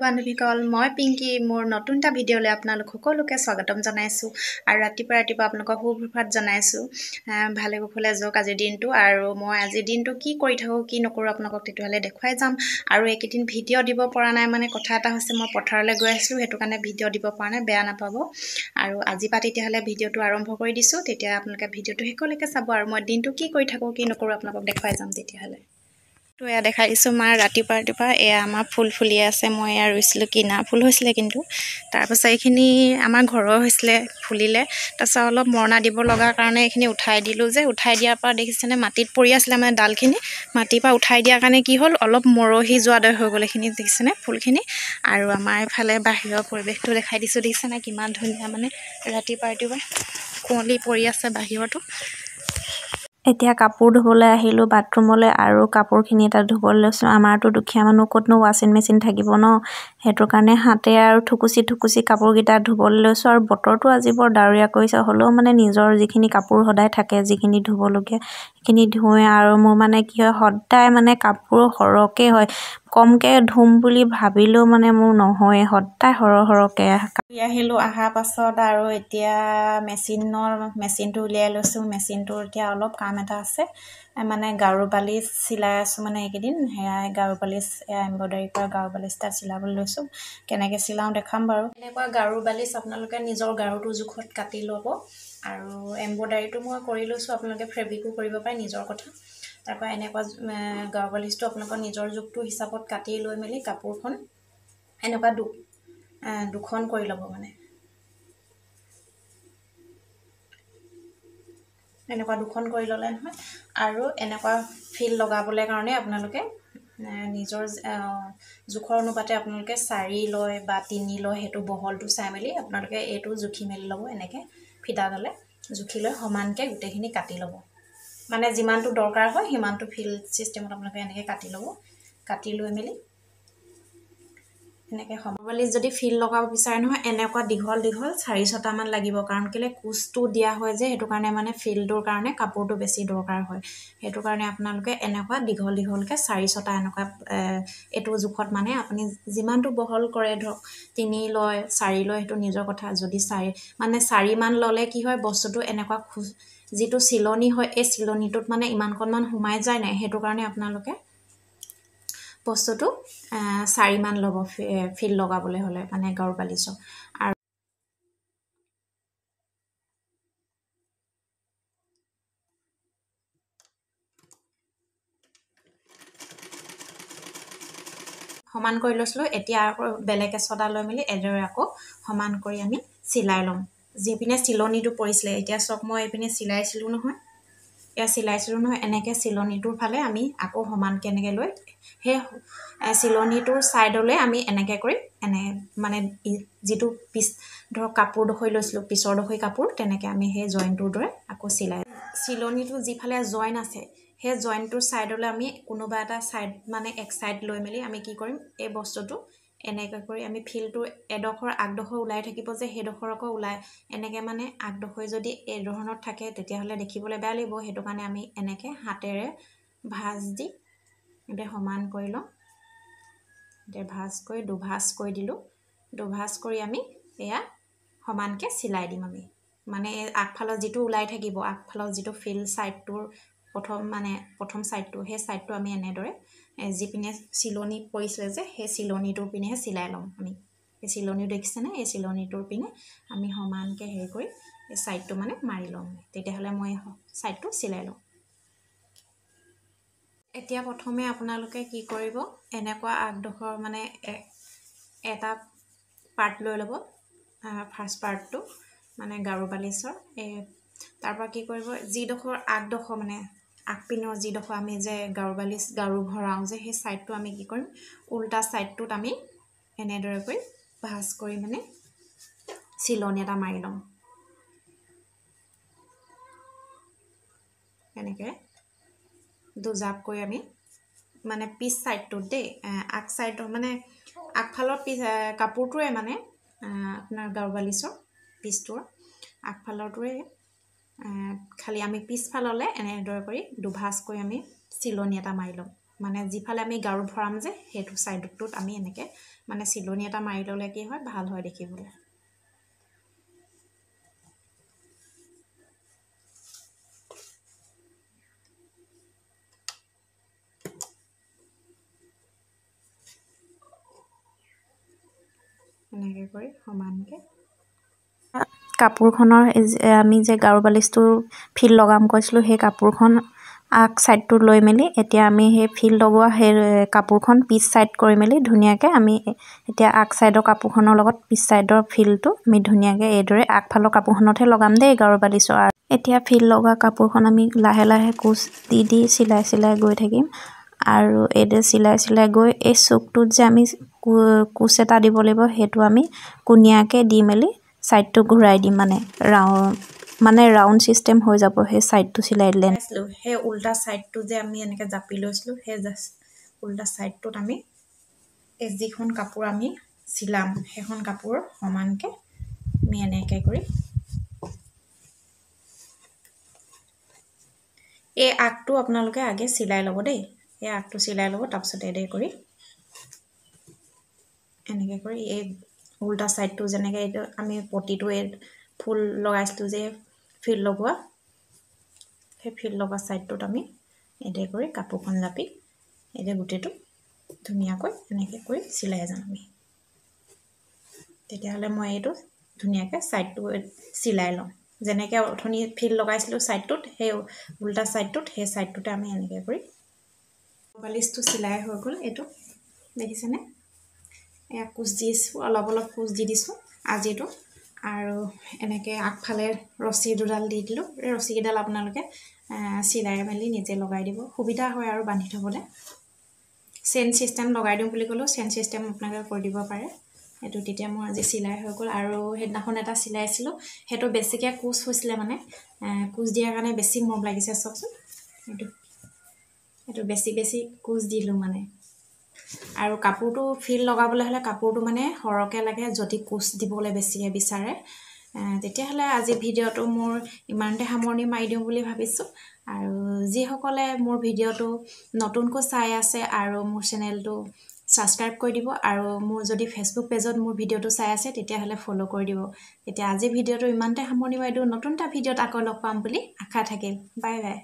বান্ধৱীসকল মই পিংকি মোৰ নতুন এটা ভিডিঅ'লৈ আপোনালোক সকলোকে স্বাগতম জনাইছোঁ আৰু ৰাতিপুৱা আপোনালোকক সুপ্ৰভাত জনাইছোঁ ভালে কুশলে যাওক আজিৰ দিনটো আৰু মই আজিৰ দিনটো কি কৰি থাকোঁ কি নকৰোঁ আপোনালোকক তেতিয়াহ'লে দেখুৱাই যাম আৰু এইকেইদিন ভিডিঅ' দিব পৰা নাই মানে কথা এটা হৈছে মই পথাৰলৈ গৈ আছিলোঁ সেইটো কাৰণে ভিডিঅ' দিব পৰা নাই বেয়া নাপাব আৰু আজি পৰা তেতিয়াহ'লে ভিডিঅ'টো আৰম্ভ কৰি দিছোঁ তেতিয়া আপোনালোকে ভিডিঅ'টো শেষলৈকে চাব আৰু মই দিনটো কি কৰি থাকোঁ কি নকৰোঁ আপোনালোকক দেখুৱাই যাম তেতিয়াহ'লে তো এয়া দেখাই দিছোঁ মাৰ ৰাতিপুৱা এয়া আমাৰ ফুল ফুলি আছে মই এয়া ৰুইছিলোঁ কিনা ফুল হৈছিলে কিন্তু তাৰপাছত এইখিনি আমাৰ ঘৰৰ হৈছিলে ফুলিলে তাৰপাছত অলপ মৰণা দিব লগাৰ কাৰণে এইখিনি উঠাই দিলোঁ যে উঠাই দিয়াৰ পৰা দেখিছেনে মাটিত পৰি আছিলে মানে ডালখিনি মাটিৰ পৰা উঠাই দিয়াৰ কাৰণে কি হ'ল অলপ মৰহি যোৱা দৰে হৈ গ'ল এইখিনি দেখিছেনে ফুলখিনি আৰু আমাৰ এইফালে বাহিৰৰ পৰিৱেশটো দেখাই দিছোঁ দেখিছেনে কিমান ধুনীয়া মানে ৰাতিপুৱা কুঁৱলী পৰি আছে বাহিৰতো এতিয়া কাপোৰ ধুবলৈ আহিলোঁ বাথৰুমলৈ আৰু কাপোৰখিনি এটা ধুবলৈ লৈছোঁ আমাৰতো দুখীয়া মানুহ ক'তনো ৱাশ্বিং মেচিন থাকিব ন সেইটো কাৰণে হাতে আৰু ঠুকুচি কাপোৰকেইটা ধুবলৈ লৈছোঁ আৰু বতৰটো আজি বৰ ডাৱৰীয়া কৰিছে হ'লেও মানে নিজৰ যিখিনি কাপোৰ সদায় থাকে যিখিনি ধুবলগীয়া সেইখিনি ধুৱে আৰু মোৰ মানে কি হয় সদায় মানে কাপোৰ সৰহকৈ হয় কমকৈ ধুম বুলি ভাবিলেও মানে মোৰ নহয় সদায় সৰহকৈ আহিলোঁ অহাৰ পাছত আৰু এতিয়া মেচিনটো উলিয়াই লৈছোঁ মেচিনটোৰ এতিয়া অলপ কাম এটা আছে মানে গাৰু বালিচ চিলাই আছোঁ মানে এইকেইদিন সেয়াই গাৰু বালিচ এম্ব্ৰইডাৰী কৰা গাৰু বালিচ এটা চিলাবলৈ লৈছোঁ কেনেকৈ চিলাওঁ দেখাম বাৰু এনেকুৱা গাৰু বালিচ আপোনালোকে নিজৰ গাৰুটোৰ জোখত কাটি ল'ব আৰু এম্ব্ৰইডাৰীটো মই কৰি লৈছোঁ আপোনালোকে ফেব্ৰিকো কৰিব পাৰে নিজৰ কথা তাৰপৰা এনেকুৱা গাৰু বালিচটো আপোনালোকৰ নিজৰ জোখটো হিচাপত কাটি লৈ মেলি কাপোৰখন এনেকুৱা দুখন কৰি ল'ব মানে এনেকুৱা দুখন কৰি ল'লে নহয় আৰু এনেকুৱা ফিল লগাবলৈ কাৰণে আপোনালোকে নিজৰ জোখৰ অনুপাতে আপোনালোকে 4 লয় বা 3 লয় সেইটো বহলটো চাই মেলি আপোনালোকে এইটো জুখি মেলি ল'ব এনেকৈ ফিটাডালে জুখি লৈ সমানকৈ গোটেইখিনি কাটি ল'ব মানে যিমানটো দৰকাৰ হয় সিমানটো ফিল চিষ্টেমত আপোনালোকে এনেকৈ কাটি ল'ব কাটি লৈ মেলি এনেকৈ সমবালি যদি ফিল লগাব বিচাৰে নহয় এনেকুৱা দীঘল 4-6টামান লাগিব কাৰণ কেলে কুচটো দিয়া হয় যে সেইটো কাৰণে মানে ফিলটোৰ কাৰণে কাপোৰটো বেছি দৰকাৰ হয় সেইটো কাৰণে আপোনালোকে এনেকুৱা দীঘলকৈ 4-6টা এনেকুৱা এইটো জোখত মানে আপুনি যিমানটো বহল কৰে ধৰক 3 লয় 4 লয় সেইটো নিজৰ কথা যদি 4 মান ল'লে কি হয় বস্তুটো এনেকুৱা যিটো চিলনি হয় এই চিলনিটোত মানে ইমানকণমান সোমাই যায় নাই সেইটো কাৰণে আপোনালোকে বস্তুটো 4 মান ল'ব ফিল লগাবলৈ হ'লে মানে গাৰু বালিচৰ আৰু সমান কৰি লৈছিলোঁ এতিয়া আকৌ বেলেগ এচটা লৈ মেলি এদৰে আকৌ সমান কৰি আমি চিলাই ল'ম যিপিনে চিলনিটো পৰিছিলে এতিয়া চক মই এইপিনে চিলাইছিলোঁ নহয় এনেকৈ চিলনিটোৰ ফালে আমি আকৌ সমান কেনেকৈ লৈ সেই চিলনিটোৰ ছাইডলৈ আমি এনেকৈ কৰি মানে যিটো পিচ ধৰক কাপোৰডোখৰ লৈছিলোঁ পিছৰডোখৰ কাপোৰ তেনেকৈ আমি সেই জইনটোৰ দৰে আকৌ চিলনিটো যিফালে জইন আছে সেই জইনটোৰ ছাইডলৈ আমি কোনোবা এটা ছাইড মানে এক ছাইড লৈ মেলি আমি কি কৰিম এই বস্তুটো এনেকৈ কৰি আমি ফিলটো আগডোখৰ ওলাই থাকিব যে সেইডোখৰ আকৌ ওলাই এনেকৈ মানে আগডোখৰ যদি এই ধৰণত থাকে তেতিয়াহ'লে দেখিবলৈ বেয়া লাগিব সেইটো কাৰণে আমি এনেকৈ হাতেৰে ভাঁজ দি এতিয়া সমান কৰি লওঁ এতিয়া ভাঁজ কৰি দুভাঁজ কৰি দিলোঁ দুভাঁজ কৰি আমি এয়া সমানকৈ চিলাই দিম আমি মানে আগফালৰ যিটো ওলাই থাকিব আগফালৰ যিটো ফিল ছাইডটোৰ প্ৰথম ছাইডটো সেই ছাইডটো আমি এনেদৰে যিপিনে চিলনি পৰিছিলে যে সেই চিলনিটোৰ পিনেহে চিলাই ল'ম আমি এই চিলনি দেখিছেনে এই চিলনিটোৰ পিনে আমি সমানকৈ হেৰি কৰি এই ছাইডটো মানে মাৰি ল'ম তেতিয়াহ'লে মই ছাইডটো চিলাই লওঁ এতিয়া প্ৰথমে আপোনালোকে কি কৰিব এনেকুৱা আগডোখৰ মানে এটা পাৰ্ট লৈ ল'ব ফাৰ্ষ্ট পাৰ্টটো মানে গাৰু বালিচৰ তাৰপৰা কি কৰিব যিডোখৰ আগডোখৰ মানে আগপিনৰ যিডোখৰ আমি যে গাৰু ভৰাওঁ যে সেই ছাইডটো আমি কি কৰিম উল্টা ছাইডটোত আমি এনেদৰে কৰি ভাঁজ কৰি মানে চিলনি এটা মাৰি ল'ম এনেকৈ দুজাপ কৰি আমি মানে পিছ ছাইডটোত দেই আগ ছাইডৰ মানে আগফালৰ কাপোৰটোৱে মানে আপোনাৰ গাৰু বালিচৰ পিছটোৰ আগফালৰটোৱে খালি আমি পিছফাললৈ এনেদৰে কৰি দুভাঁজ কৰি আমি চিলনি এটা মাৰি ল'ম মানে যিফালে আমি গাৰু ভৰাম যে সেইটো সাইডটোত আমি এনেকে মানে চিলনি এটা মাৰি ললে কি হয় ভাল হয় দেখিবলৈ এনেকে কৰি সমানকে কাপোৰখনৰ আমি যে গাৰু বালিচটো ফিল লগাম কৈছিলো সেই কাপোৰখন আগ সাইডটো লৈ মেলি এতিয়া আমি সেই ফিল লগোৱা সেই কাপোৰখন পিছ সাইড কৰি মেলি ধুনিয়াকে আমি এতিয়া আগ সাইডৰ কাপোৰখনৰ লগত পিছ সাইডৰ ফিলটো আমি ধুনিয়াকে এইদৰে আগফালৰ কাপোৰখনতহে লগাম দেই গাৰু বালিচৰ এতিয়া ফিল লগা কাপোৰখন আমি লাহে লাহে কুচ দি সিলাই গৈ থাকিম আৰু এদে সিলাই গৈ এই চুকটোত যে আমি কুচ এটা দিব লাগিব হেতু আমি কুনিয়াকে দি মেলি সাইডটো ঘুৰাই দিম মানে ৰাউন্ড সিস্টেম হৈ যাব সেই সাইডটো সিলাই দিলে সেই উল্টা সাইডটো যে আমি এনেকে জাপি লৈছিলো সেই উল্টা সাইডটোত আমি এই যিখন কাপোৰ আমি সিলাম সেইখন কাপোৰ সমানকে আমি এনেকে কৰি এই আগটো আপোনালোকে আগে সিলাই লব দেই এই আগটো সিলাই লব তাৰপিছত এডে কৰি এনেকে কৰি এই উল্টা সাইডটো যেনেকে আমি পটিটো ফুল লগাইছিলো যে ফিল লগোৱা সেই ফিল লগা সাইডটোত আমি এডে কৰি কাপোৰখন জাপি এডে গুটেটো ধুনিয়াকৈ এনেকে কৰি সিলাই যাম আমি তেতিয়াহলে মই এইটো ধুনিয়াকে সাইডটো সিলাই লম যেনেকে অথনি ফিল লগাইছিলো সাইডটোত সেই উল্টা সাইডটোত সেই সাইডটোতে আমি এনেকে কৰি বালিচটো সিলাই হৈ গল এটো দেখিছেনে এয়া কুচ দিছো অলপ কুচ দি দিছো আজিটো আৰু এনেকে আগফালে ৰছী দুডাল দি দিলো এই ৰছী কেডাল আপোনালোকে সিলাই মেলি নিজে লগাই দিব সুবিধা হয় আৰু বান্ধি থবলে চেন সিস্টেম লগাই দিম বুলি কলো চেন সিস্টেম আপোনালোকে কৰি দিব পাৰে এটো তেতিয়া মই আজি সিলাই হৈ গল আৰু হেডনাখন এটা সিলাইছিলো হেটো বেছিকে কুচ হৈছিলে মানে কুচ দিয়াৰ কাৰণে বেছি মৰম লাগিছে সবচোন এটো বেছি কুচ দিলো মানে আৰু কাপোৰটো ফিল লগাবলৈ হলে কাপোৰটো মানে হৰকে লাগে যদি কুচ দিবলৈ বেছিকে বিচাৰে তেতিয়াহলে আজি ভিডিওটো মোৰ ইমানতে সামৰণি মাৰি দিম বুলি ভাবিছো আৰু যি সকলে মোৰ ভিডিওটো নতুনকৈ চাই আছে আৰু মোৰ চেনেলটো সাবস্ক্ৰাইব কৰি দিব আৰু মোৰ যদি ফেসবুক পেজত মোৰ ভিডিওটো চাই আছে তেতিয়াহলে ফলো কৰি দিব তেতিয়া আজি ভিডিওটো ইমানতে সামৰণি মাৰি দিও নতুনটা ভিডিওত আকৌ লগ পাম বুলি আশা থাকিল বাই বাই